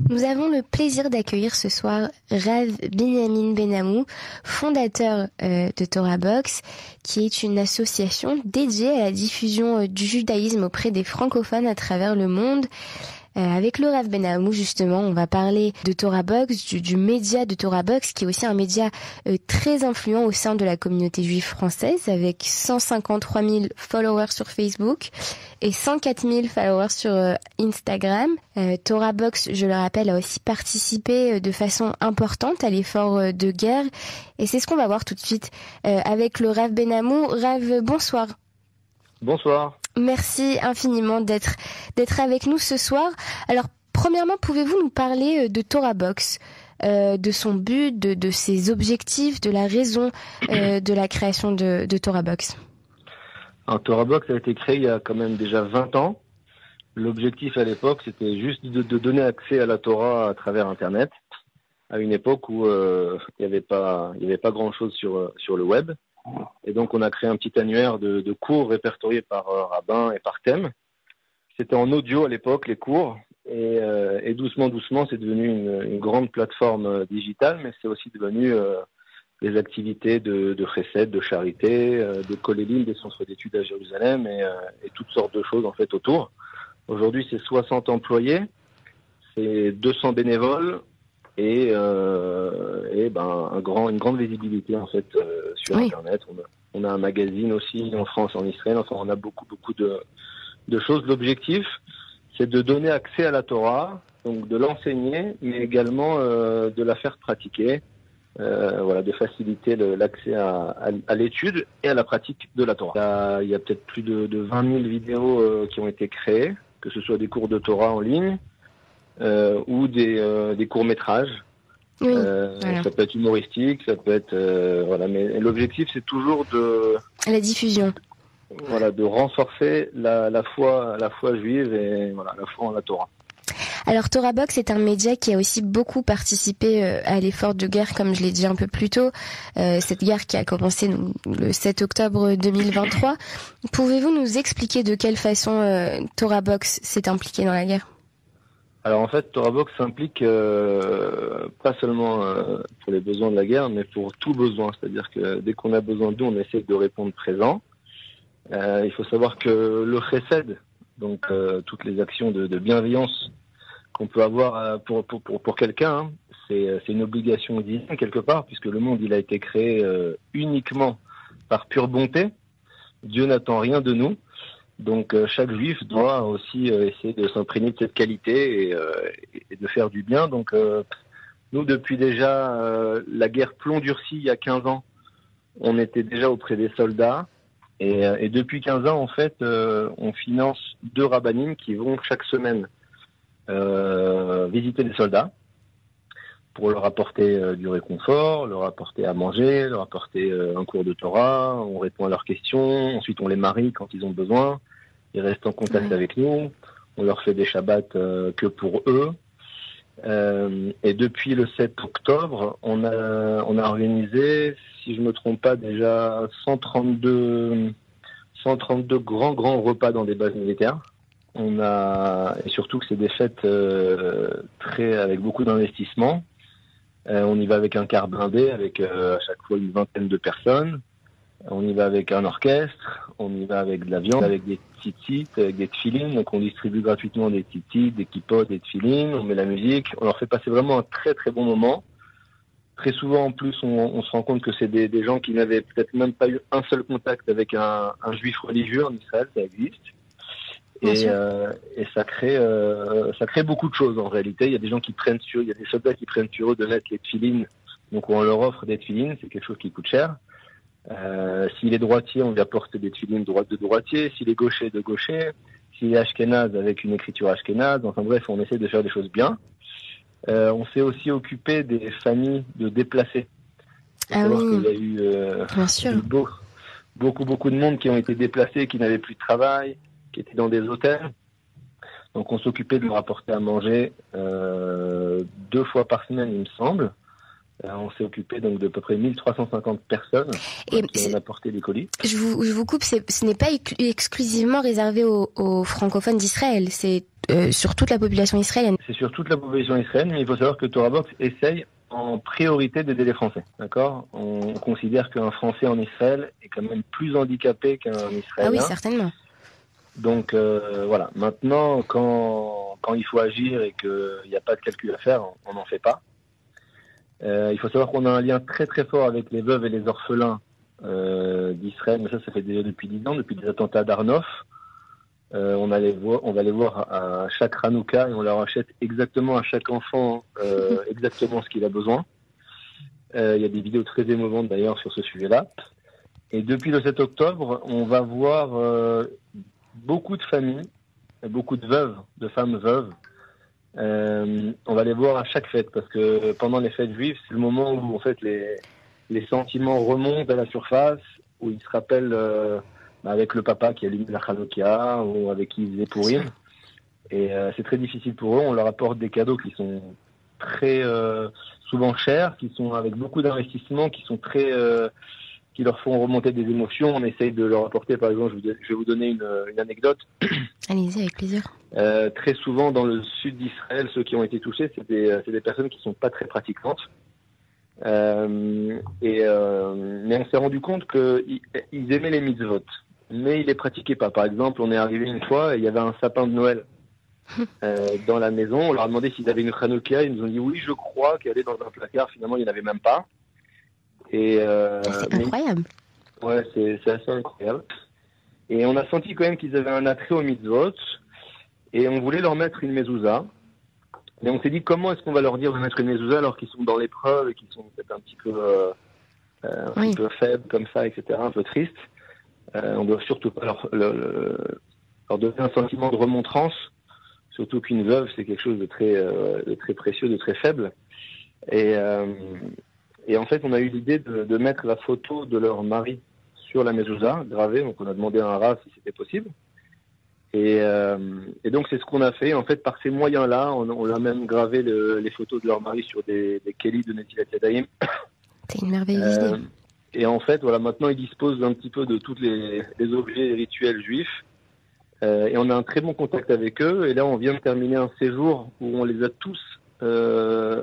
Nous avons le plaisir d'accueillir ce soir Rav Binyamin Ben-Amou, fondateur de Torah Box, qui est une association dédiée à la diffusion du judaïsme auprès des francophones à travers le monde. Avec le Rav Ben-Amou, justement, on va parler de Torah Box, du média de Torah Box, qui est aussi un média très influent au sein de la communauté juive française, avec 153 000 followers sur Facebook et 104 000 followers sur Instagram. Torah Box, je le rappelle, a aussi participé de façon importante à l'effort de guerre. Et c'est ce qu'on va voir tout de suite avec le Rav Ben-Amou. Rav, bonsoir. Bonsoir. Merci infiniment d'être avec nous ce soir. Alors, premièrement, pouvez-vous nous parler de Torah Box, de son but, de ses objectifs, de la raison de la création de Torah Box? Alors, Torah Box a été créé il y a quand même déjà 20 ans. L'objectif à l'époque, c'était juste de donner accès à la Torah à travers Internet, à une époque où il n'y avait pas grand-chose sur le web. Et donc, on a créé un petit annuaire de cours répertoriés par rabbin et par thème. C'était en audio à l'époque, les cours. Et doucement, c'est devenu une grande plateforme digitale, mais c'est aussi devenu des activités de chesed, de charité, de kolélim, des centres d'études à Jérusalem et toutes sortes de choses en fait autour. Aujourd'hui, c'est 60 employés, c'est 200 bénévoles. Et une grande visibilité en fait sur Internet. On a un magazine aussi en France, en Israël. Enfin, on a beaucoup de choses. L'objectif, c'est de donner accès à la Torah, donc de l'enseigner, mais également de la faire pratiquer. De faciliter l'accès à l'étude et à la pratique de la Torah. Il y a peut-être plus de 20 000 vidéos qui ont été créées, que ce soit des cours de Torah en ligne. Ou des courts-métrages. Oui, Ça peut être humoristique, ça peut être... mais l'objectif, c'est toujours la diffusion. De renforcer la foi juive et la foi en la Torah. Alors Torah Box est un média qui a aussi beaucoup participé à l'effort de guerre, comme je l'ai dit un peu plus tôt, cette guerre qui a commencé le 7 octobre 2023. Pouvez-vous nous expliquer de quelle façon Torah Box s'est impliqué dans la guerre ? Alors en fait, Torah Box s'implique pas seulement pour les besoins de la guerre, mais pour tout besoin. C'est-à-dire que dès qu'on a besoin d'eux, on essaie de répondre présent. Il faut savoir que le chesed, donc toutes les actions de bienveillance qu'on peut avoir pour quelqu'un, c'est une obligation divine quelque part, puisque le monde il a été créé uniquement par pure bonté. Dieu n'attend rien de nous. Donc chaque juif doit aussi essayer de s'imprégner de cette qualité et de faire du bien. Donc nous, depuis déjà la guerre plomb durci il y a 15 ans, on était déjà auprès des soldats. Et depuis 15 ans, en fait, on finance 2 rabbinim qui vont chaque semaine visiter les soldats pour leur apporter du réconfort, leur apporter à manger, leur apporter un cours de Torah. On répond à leurs questions. Ensuite, on les marie quand ils ont besoin. Ils restent en contact avec nous. On leur fait des shabbats que pour eux. Et depuis le 7 octobre, on a organisé, si je me trompe pas, déjà 132 grands repas dans des bases militaires. Et surtout que c'est des fêtes avec beaucoup d'investissement. On y va avec un car blindé, avec à chaque fois une vingtaine de personnes. On y va avec un orchestre, on y va avec de la viande, avec des tzitzit, avec des tefilines. Donc on distribue gratuitement des tzitzit, des kippot, des tefilines. On met la musique. On leur fait passer vraiment un très très bon moment. Très souvent en plus, on se rend compte que c'est des gens qui n'avaient peut-être même pas eu un seul contact avec un juif religieux en Israël, ça existe. Et ça crée beaucoup de choses en réalité. Il y a des gens il y a des soldats qui prennent sur eux de mettre les tefilines. Donc on leur offre des tefilines, c'est quelque chose qui coûte cher. S'il est droitier, on lui apporte des tefilines de droitier. S'il est gaucher, de gaucher. S'il est ashkénaze, avec une écriture ashkénaze. Enfin bref, on essaie de faire des choses bien. On s'est aussi occupé des familles de déplacés. Oui, qu'il y a eu bien sûr. beaucoup de monde qui ont été déplacés, qui n'avaient plus de travail, qui étaient dans des hôtels. Donc on s'occupait de leur apporter à manger 2 fois par semaine, il me semble. On s'est occupé donc de peu près 1350 personnes qui ont apporté des colis. Je vous coupe, ce n'est pas exclusivement réservé aux francophones d'Israël, c'est sur toute la population israélienne. C'est sur toute la population israélienne, mais il faut savoir que Torah Box essaye en priorité d'aider les Français. D'accord ? On considère qu'un Français en Israël est quand même plus handicapé qu'un Israélien. Ah oui, certainement. Donc voilà. Maintenant, quand il faut agir et qu'il n'y a pas de calcul à faire, on n'en fait pas. Il faut savoir qu'on a un lien très très fort avec les veuves et les orphelins d'Israël, mais ça fait déjà depuis 10 ans, depuis les attentats d'Arnof. On va les voir à chaque Hanouka et on leur achète exactement à chaque enfant exactement ce qu'il a besoin. Il y a des vidéos très émouvantes d'ailleurs sur ce sujet-là. Et depuis le 7 octobre, on va voir beaucoup de familles, beaucoup de veuves, de femmes veuves. On va les voir à chaque fête parce que pendant les fêtes juives, c'est le moment où en fait les sentiments remontent à la surface, où ils se rappellent avec le papa qui allume la Hanouka ou avec qui ils faisaient Pourim. Et c'est très difficile pour eux. On leur apporte des cadeaux qui sont très souvent chers, qui sont avec beaucoup d'investissements, qui leur font remonter des émotions. On essaye de leur apporter, par exemple, je vais vous donner une anecdote. Allez-y, avec plaisir. Très souvent, dans le sud d'Israël, ceux qui ont été touchés, c'est des personnes qui sont pas très pratiquantes. Mais on s'est rendu compte qu'ils aimaient les mitzvot, mais ils les pratiquaient pas. Par exemple, on est arrivé une fois et il y avait un sapin de Noël dans la maison. On leur a demandé s'ils avaient une Hanouka. Ils nous ont dit oui, je crois qu'elle est dans un placard. Finalement, il n'y en avait même pas. C'est incroyable. Ouais, c'est assez incroyable. Et on a senti quand même qu'ils avaient un attrait aux mitzvot et on voulait leur mettre une mezouza. Et on s'est dit comment est-ce qu'on va leur dire de mettre une mezouza alors qu'ils sont dans l'épreuve et qu'ils sont peut-être un petit peu petit peu faibles comme ça, etc., un peu tristes. On doit surtout pas leur donner un sentiment de remontrance, surtout qu'une veuve c'est quelque chose de très précieux, de très faible. Et en fait, on a eu l'idée de mettre la photo de leur mari sur la mezouza, gravée. Donc, on a demandé à un rav si c'était possible. Et donc, c'est ce qu'on a fait. En fait, par ces moyens-là, on a même gravé les photos de leur mari sur des kélis de Netilat Yadayim. C'est une merveilleuse idée. Et en fait, voilà, maintenant, ils disposent un petit peu de tous les objets rituels juifs. Et on a un très bon contact avec eux. Et là, on vient de terminer un séjour où on les a tous,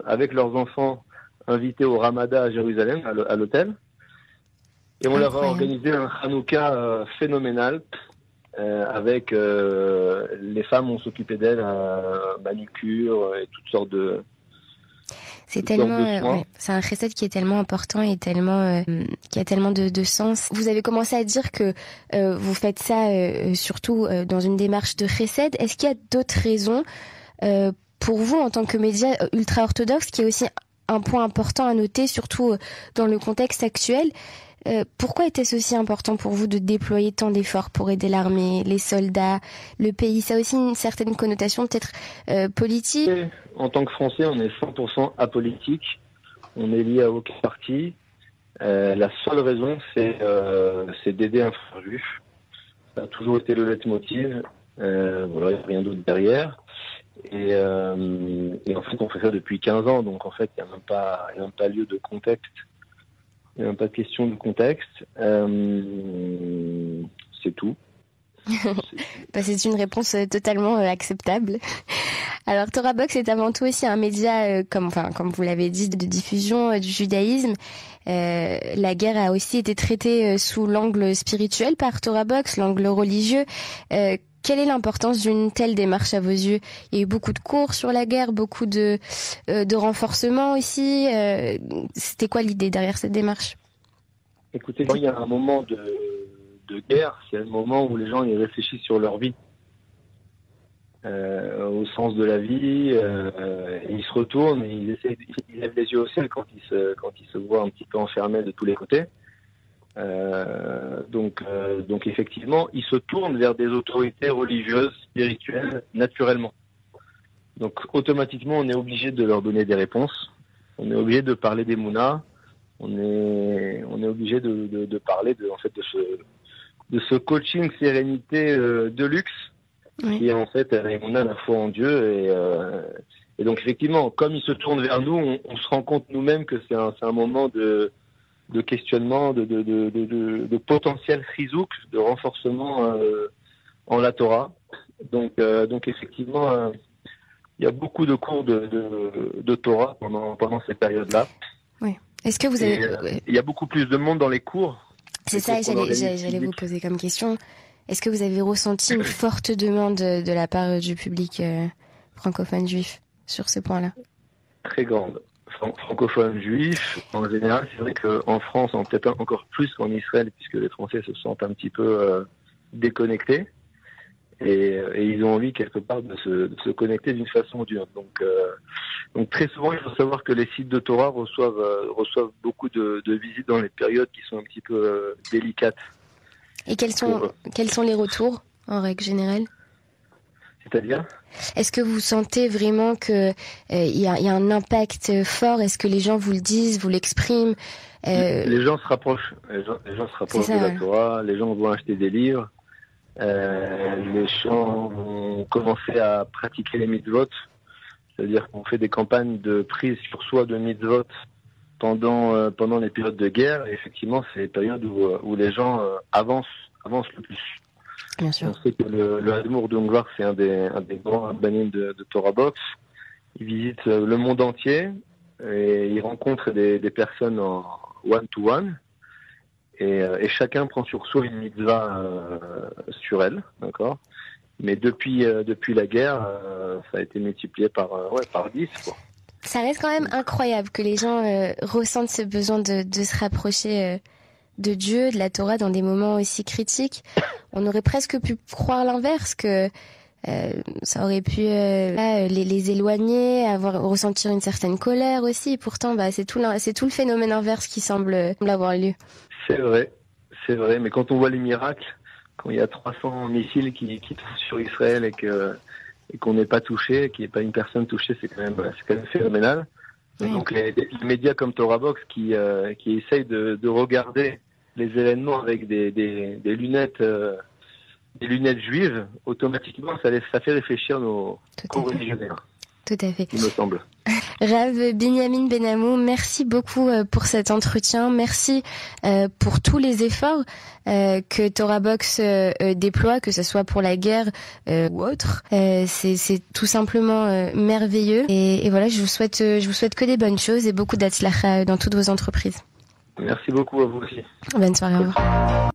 avec leurs enfants, invités au Ramadan à Jérusalem, à l'hôtel. Et on leur a organisé un Hanouka phénoménal, avec les femmes, on s'occupait d'elles, manucure et toutes sortes de... C'est c'est un chesed qui est tellement important et qui a tellement de sens. Vous avez commencé à dire que vous faites ça surtout dans une démarche de chesed. Est-ce qu'il y a d'autres raisons pour vous en tant que média ultra-orthodoxe, qui est aussi un point important à noter, surtout dans le contexte actuel? Pourquoi était-ce aussi important pour vous de déployer tant d'efforts pour aider l'armée, les soldats, le pays? Ça a aussi une certaine connotation peut-être politique. En tant que Français, on est 100% apolitique. On n'est lié à aucun parti. La seule raison, c'est d'aider un frère juif. Ça a toujours été le leitmotiv. Voilà, il n'y a rien d'autre derrière. Et en fait, on fait ça depuis 15 ans. Donc en fait, il n'y a même pas lieu de contexte. Il n'y a même pas de question de contexte. C'est tout. C'est une réponse totalement acceptable. Alors, Torah Box est avant tout aussi un média, comme vous l'avez dit, de diffusion du judaïsme. La guerre a aussi été traitée sous l'angle spirituel par Torah Box, l'angle religieux. Quelle est l'importance d'une telle démarche à vos yeux? Il y a eu beaucoup de cours sur la guerre, beaucoup de renforcement aussi. C'était quoi l'idée derrière cette démarche? Écoutez, quand il y a un moment de guerre, c'est le moment où les gens y réfléchissent sur leur vie, au sens de la vie, et ils se retournent et ils lèvent les yeux au ciel quand ils se voient un petit peu enfermés de tous les côtés. Donc effectivement, ils se tournent vers des autorités religieuses, spirituelles, naturellement. Donc automatiquement, on est obligé de leur donner des réponses. On est obligé de parler des mounas. On est obligé de parler de ce coaching sérénité de luxe, oui, qui est en fait la foi en Dieu. Et donc effectivement, comme ils se tournent vers nous, on se rend compte nous-mêmes que c'est un moment de questionnement, de potentiel chizouk, de renforcement en la Torah. Donc effectivement, il y a beaucoup de cours de Torah pendant ces périodes-là. Oui. Est-ce que vous avez... il y a beaucoup plus de monde dans les cours. C'est ça, j'allais vous poser comme question. Est-ce que vous avez ressenti une forte demande de la part du public francophone juif sur ce point-là? Très grande. Francophone juif, en général, c'est vrai qu'en France, peut-être encore plus qu'en Israël, puisque les Français se sentent un petit peu déconnectés. Et ils ont envie quelque part de se connecter d'une façon ou d'une autre. Donc très souvent, il faut savoir que les sites de Torah reçoivent beaucoup de visites dans les périodes qui sont un petit peu délicates. Et quels sont les retours en règle générale? C'est-à-dire? Est-ce que vous sentez vraiment que il y a un impact fort? Est-ce que les gens vous le disent, vous l'expriment? Les gens se rapprochent. Les gens se rapprochent de la Torah. Les gens vont acheter des livres. Les gens vont commencer à pratiquer les mitzvot. C'est-à-dire qu'on fait des campagnes de prise sur soi de mitzvot pendant les périodes de guerre. Et effectivement, c'est les périodes où les gens avancent le plus. Bien sûr. On sait que le Hadmour de Hongvar, c'est un des grands rabbanim de Torah Box. Il visite le monde entier et il rencontre des personnes en one-to-one. Et chacun prend sur soi une mitzvah sur elle, d'accord. Mais depuis la guerre, ça a été multiplié par 10, quoi. Ça reste quand même incroyable que les gens ressentent ce besoin de se rapprocher de Dieu, de la Torah dans des moments aussi critiques. On aurait presque pu croire l'inverse, que ça aurait pu les éloigner, ressentir une certaine colère aussi. Et pourtant, c'est tout le phénomène inverse qui semble avoir lieu. C'est vrai, mais quand on voit les miracles, quand il y a 300 missiles qui tombent sur Israël et qu'on n'est pas touché, qu'il n'y ait pas une personne touchée, c'est quand même phénoménal. Oui. Donc les médias comme Torah Box qui essayent de regarder les événements avec des lunettes juives, automatiquement ça fait réfléchir nos co-religionnaires. Tout à fait. Il me semble. Rav Binyamin Benamou, merci beaucoup pour cet entretien. Merci pour tous les efforts que Torah Box déploie, que ce soit pour la guerre ou autre. C'est tout simplement merveilleux. Et voilà, je vous souhaite que des bonnes choses et beaucoup d'atzlacha dans toutes vos entreprises. Merci beaucoup à vous aussi. Bonne soirée. Au revoir.